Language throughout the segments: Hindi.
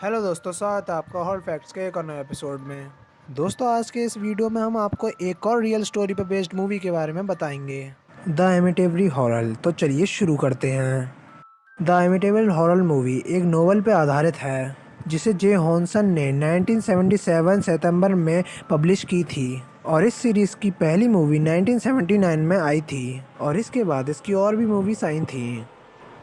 हेलो दोस्तों, स्वागत है आपका हॉल फैक्ट्स के एक और नए एपिसोड में। दोस्तों, आज के इस वीडियो में हम आपको एक और रियल स्टोरी पर बेस्ड मूवी के बारे में बताएंगे, द एमिटेबल हॉरर। तो चलिए शुरू करते हैं। द एमिटेबल हॉरर मूवी एक नोवेल पर आधारित है जिसे जे हॉनसन ने 1977 सितंबर में पब्लिश की थी और इस सीरीज की पहली मूवी 1979 में आई थी और इसके बाद इसकी और भी मूवीज आई थी।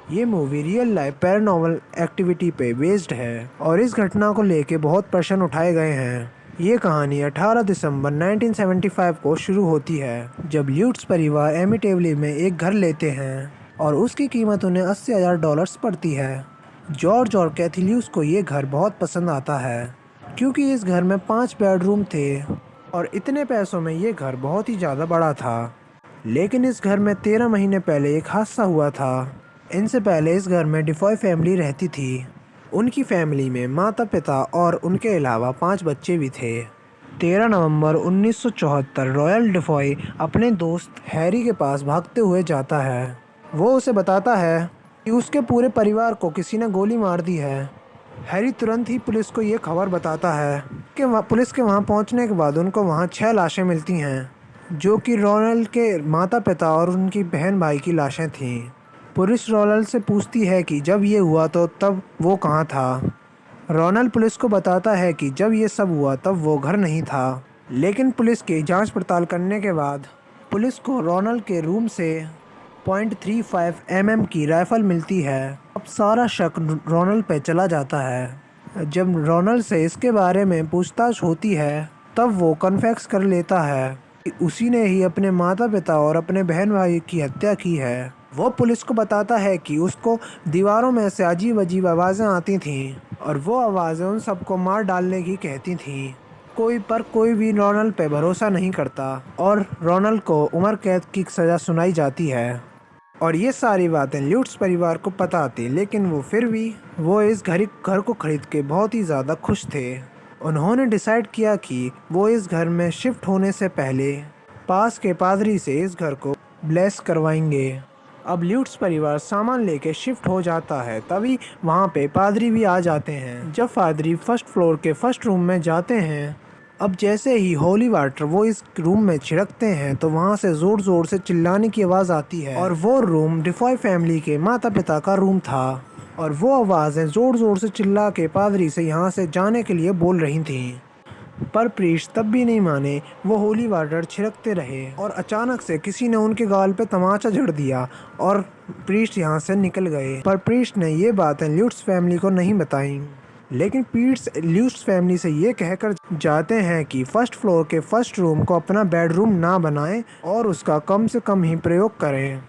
ये movie real life paranormal activity पे बेस्ड है और इस घटना को लेके बहुत प्रश्न उठाए गए हैं। ये कहानी 18 दिसंबर 1975 को शुरू होती है जब ल्यूट्स परिवार एमिटेबली में एक घर लेते हैं और उसकी कीमत उन्हें $80,000 पड़ती है। जॉर्ज और कैथी ल्यूट्स को ये घर बहुत पसंद आता है क्योंकि इस घर में 5 बेडरूम थे और इतने पैसों में ये घर बहुत ही ज़्यादा बड़ा था। लेकिन इस घर में 13 महीने पहले एक हादसा हुआ था। इनसे पहले इस घर में डिफॉय फैमिली रहती थी। उनकी फैमिली में माता पिता और उनके अलावा 5 बच्चे भी थे। 13 नवंबर 1974 रॉयल डिफॉय अपने दोस्त हैरी के पास भागते हुए जाता है। वो उसे बताता है कि उसके पूरे परिवार को किसी ने गोली मार दी है। हैरी तुरंत ही पुलिस को ये खबर बताता है कि पुलिस के वहाँ पहुँचने के बाद उनको वहाँ 6 लाशें मिलती हैं जो कि रोनाल्ड के माता पिता और उनकी बहन भाई की लाशें थीं। पुलिस रोनाल्ड से पूछती है कि जब ये हुआ तो तब वो कहाँ था। रोनाल्ड पुलिस को बताता है कि जब ये सब हुआ तब वो घर नहीं था। लेकिन पुलिस की जांच पड़ताल करने के बाद पुलिस को रोनाल्ड के रूम से .35 mm की राइफल मिलती है। अब सारा शक रोनाल्ड पे चला जाता है। जब रोनाल्ड से इसके बारे में पूछताछ होती है तब वो कन्फेस कर लेता है कि उसी ने ही अपने माता पिता और अपने बहन भाई की हत्या की है। वो पुलिस को बताता है कि उसको दीवारों में से अजीब अजीब आवाज़ें आती थीं और वो आवाज़ें उन सबको मार डालने की कहती थीं। कोई भी रोनाल्ड पे भरोसा नहीं करता और रोनाल्ड को उम्र कैद की सज़ा सुनाई जाती है। और ये सारी बातें ल्यूट्स परिवार को पता थी, लेकिन फिर भी वो इस घर को खरीद के बहुत ही ज़्यादा खुश थे। उन्होंने डिसाइड किया कि वो इस घर में शिफ्ट होने से पहले पास के पादरी से इस घर को ब्लेस करवाएंगे। अब ल्यूट्स परिवार सामान लेके शिफ्ट हो जाता है, तभी वहाँ पे पादरी भी आ जाते हैं। जब पादरी फर्स्ट फ्लोर के फर्स्ट रूम में जाते हैं, अब जैसे ही होली वाटर वो इस रूम में छिड़कते हैं तो वहाँ से ज़ोर ज़ोर से चिल्लाने की आवाज़ आती है और वो रूम डिफॉय फैमिली के माता पिता का रूम था और वो आवाज़ें ज़ोर ज़ोर से चिल्ला के पादरी से यहाँ से जाने के लिए बोल रही थीं। पर प्रीस्ट तब भी नहीं माने। वो होली वाटर छिड़कते रहे और अचानक से किसी ने उनके गाल पे तमाचा जड़ दिया और प्रीस्ट यहाँ से निकल गए। पर प्रीस्ट ने ये बातें ल्यूट्स फैमिली को नहीं बताई। लेकिन प्रीस्ट ल्यूट्स फैमिली से ये कहकर जाते हैं कि फर्स्ट फ्लोर के फर्स्ट रूम को अपना बेडरूम ना बनाएं और उसका कम से कम ही प्रयोग करें।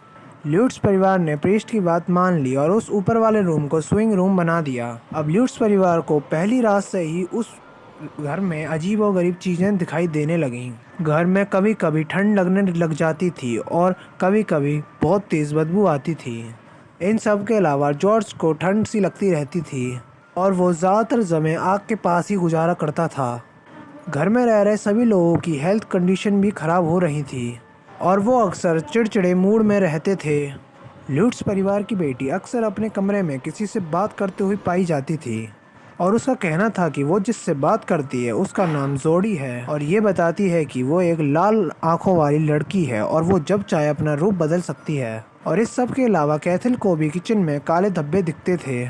ल्यूट्स परिवार ने प्रीस्ट की बात मान ली और उस ऊपर वाले रूम को स्विंग रूम बना दिया। अब ल्यूट्स परिवार को पहली रात से ही उस घर में अजीब और गरीब चीज़ें दिखाई देने लगीं। घर में कभी कभी ठंड लगने लग जाती थी और कभी कभी बहुत तेज़ बदबू आती थी। इन सब के अलावा जॉर्ज को ठंड सी लगती रहती थी और वो ज़्यादातर समय आग के पास ही गुजारा करता था। घर में रह रहे सभी लोगों की हेल्थ कंडीशन भी ख़राब हो रही थी और वो अक्सर चिड़चिड़े मूड में रहते थे। ल्यूट्स परिवार की बेटी अक्सर अपने कमरे में किसी से बात करते हुए पाई जाती थी और उसका कहना था कि वो जिससे बात करती है उसका नाम जोडी है और ये बताती है कि वो एक लाल आंखों वाली लड़की है और वो जब चाहे अपना रूप बदल सकती है। और इस सब के अलावा कैथल को भी किचन में काले धब्बे दिखते थे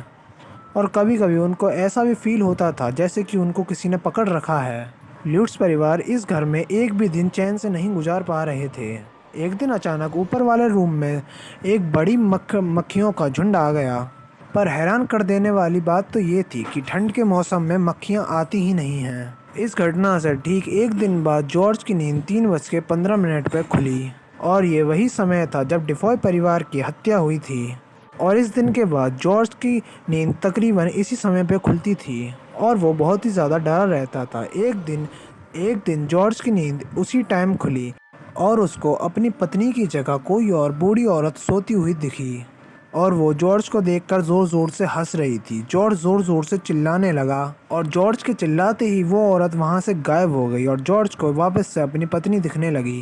और कभी कभी उनको ऐसा भी फील होता था जैसे कि उनको किसी ने पकड़ रखा है। ल्यूट्स परिवार इस घर में एक भी दिन चैन से नहीं गुजार पा रहे थे। एक दिन अचानक ऊपर वाले रूम में एक बड़ी मक्खियों का झुंड आ गया। पर हैरान कर देने वाली बात तो ये थी कि ठंड के मौसम में मक्खियाँ आती ही नहीं हैं। इस घटना से ठीक एक दिन बाद जॉर्ज की नींद 3:15 पर खुली और ये वही समय था जब डिफॉय परिवार की हत्या हुई थी। और इस दिन के बाद जॉर्ज की नींद तकरीबन इसी समय पे खुलती थी और वो बहुत ही ज़्यादा डरा रहता था। एक दिन जॉर्ज की नींद उसी टाइम खुली और उसको अपनी पत्नी की जगह कोई और बूढ़ी औरत सोती हुई दिखी और वो जॉर्ज को देखकर ज़ोर ज़ोर से हंस रही थी। जॉर्ज ज़ोर ज़ोर से चिल्लाने लगा और जॉर्ज के चिल्लाते ही वो औरत वहाँ से गायब हो गई और जॉर्ज को वापस से अपनी पत्नी दिखने लगी।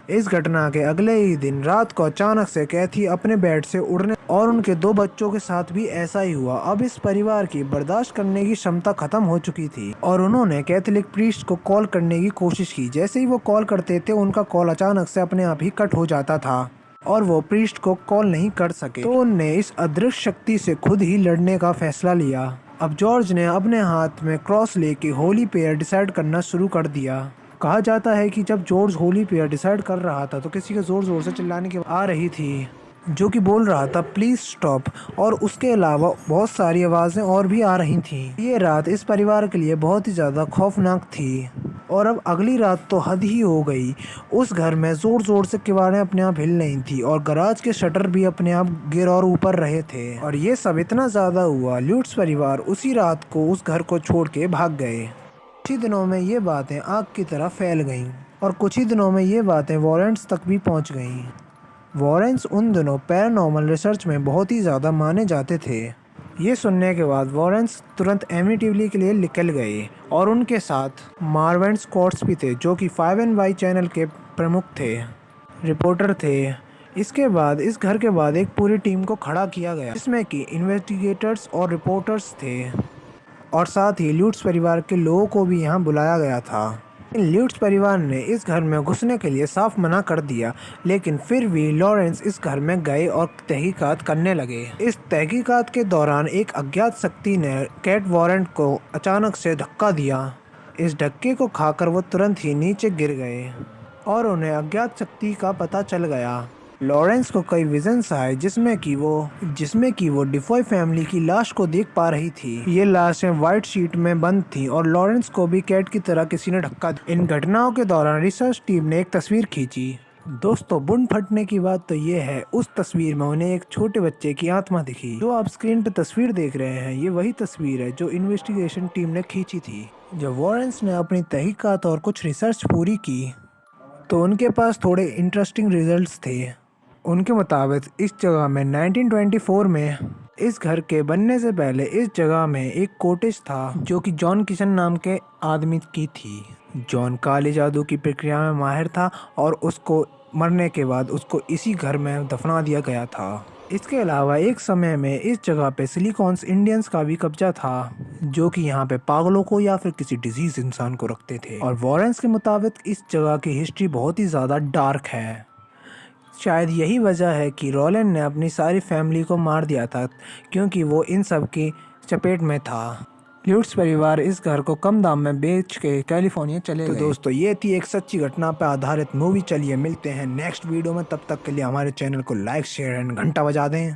इस घटना के अगले ही दिन रात को अचानक से कैथी अपने बेड से उड़ने और उनके 2 बच्चों के साथ भी ऐसा ही हुआ। अब इस परिवार की बर्दाश्त करने की क्षमता खत्म हो चुकी थी और उन्होंने कैथोलिक प्रीस्ट को कॉल करने की कोशिश की। जैसे ही वो कॉल करते थे उनका कॉल अचानक से अपने आप ही कट हो जाता था और वो प्रीस्ट को कॉल नहीं कर सके। तो उनने इस अदृश्य शक्ति से खुद ही लड़ने का फैसला लिया। अब जॉर्ज ने अपने हाथ में क्रॉस लेके होली पेयर डिसाइड करना शुरू कर दिया। कहा जाता है कि जब जॉर्ज होली पेयर डिसाइड कर रहा था तो किसी के जोर जोर से चिल्लाने की आ रही थी जो कि बोल रहा था प्लीज स्टॉप, और उसके अलावा बहुत सारी आवाज़ें और भी आ रही थीं। ये रात इस परिवार के लिए बहुत ही ज़्यादा खौफनाक थी और अब अगली रात तो हद ही हो गई। उस घर में ज़ोर ज़ोर से किवाड़ें अपने आप हिल रही थी और गराज के शटर भी अपने आप गिर और ऊपर रहे थे। और ये सब इतना ज़्यादा हुआ ल्यूट्स परिवार उसी रात को उस घर को छोड़ के भाग गए। कुछ ही दिनों में ये बातें आग की तरह फैल गईं और कुछ ही दिनों में ये बातें वॉरेंट्स तक भी पहुंच गईं। वॉरेंट्स उन दिनों पैरानॉर्मल रिसर्च में बहुत ही ज़्यादा माने जाते थे। ये सुनने के बाद वॉरेंट्स तुरंत एमिटिवली के लिए निकल गए और उनके साथ मार्वेंट स्कॉट्स भी थे जो कि 5NY चैनल के प्रमुख थे, रिपोर्टर थे। इसके बाद इस घर के बाद एक पूरी टीम को खड़ा किया गया जिसमें कि इन्वेस्टिगेटर्स और रिपोर्टर्स थे और साथ ही ल्यूट्स परिवार के लोगों को भी यहाँ बुलाया गया था। ल्यूट्स परिवार ने इस घर में घुसने के लिए साफ मना कर दिया, लेकिन फिर भी लॉरेंस इस घर में गए और तहकीकात करने लगे। इस तहकीकात के दौरान एक अज्ञात शक्ति ने कैट वॉरेंट को अचानक से धक्का दिया। इस धक्के को खाकर वो तुरंत ही नीचे गिर गए और उन्हें अज्ञात शक्ति का पता चल गया। लॉरेंस को कई विजन्स आए जिसमें कि वो डिफॉय फैमिली की लाश को देख पा रही थी। ये लाशें वाइट शीट में बंद थी और लॉरेंस को भी कैट की तरह किसी ने धक्का दिया। इन घटनाओं के दौरान रिसर्च टीम ने एक तस्वीर खींची। दोस्तों, बुन फटने की बात तो ये है, उस तस्वीर में उन्हें एक छोटे बच्चे की आत्मा दिखी। जो आप स्क्रीन पे तस्वीर देख रहे हैं ये वही तस्वीर है जो इन्वेस्टिगेशन टीम ने खींची थी। जब वॉरेंस ने अपनी तहकीकात और कुछ रिसर्च पूरी की तो उनके पास थोड़े इंटरेस्टिंग रिजल्ट्स थे। उनके मुताबिक इस जगह में 1924 में इस घर के बनने से पहले इस जगह में एक कॉटेज था जो कि जॉन किशन नाम के आदमी की थी। जॉन काले जादू की प्रक्रिया में माहिर था और उसको मरने के बाद उसको इसी घर में दफना दिया गया था। इसके अलावा एक समय में इस जगह पे सिलिकॉन्स इंडियंस का भी कब्जा था जो कि यहाँ पे पागलों को या फिर किसी डिजीज इंसान को रखते थे। और वॉरेंस के मुताबिक इस जगह की हिस्ट्री बहुत ही ज़्यादा डार्क है। शायद यही वजह है कि रोलैंड ने अपनी सारी फैमिली को मार दिया था क्योंकि वो इन सब की चपेट में था। ल्यूट्स परिवार इस घर को कम दाम में बेच के कैलिफोर्निया चले गए। तो दोस्तों, ये थी एक सच्ची घटना पर आधारित मूवी। चलिए मिलते हैं नेक्स्ट वीडियो में, तब तक के लिए हमारे चैनल को लाइक शेयर एंड घंटा बजा दें।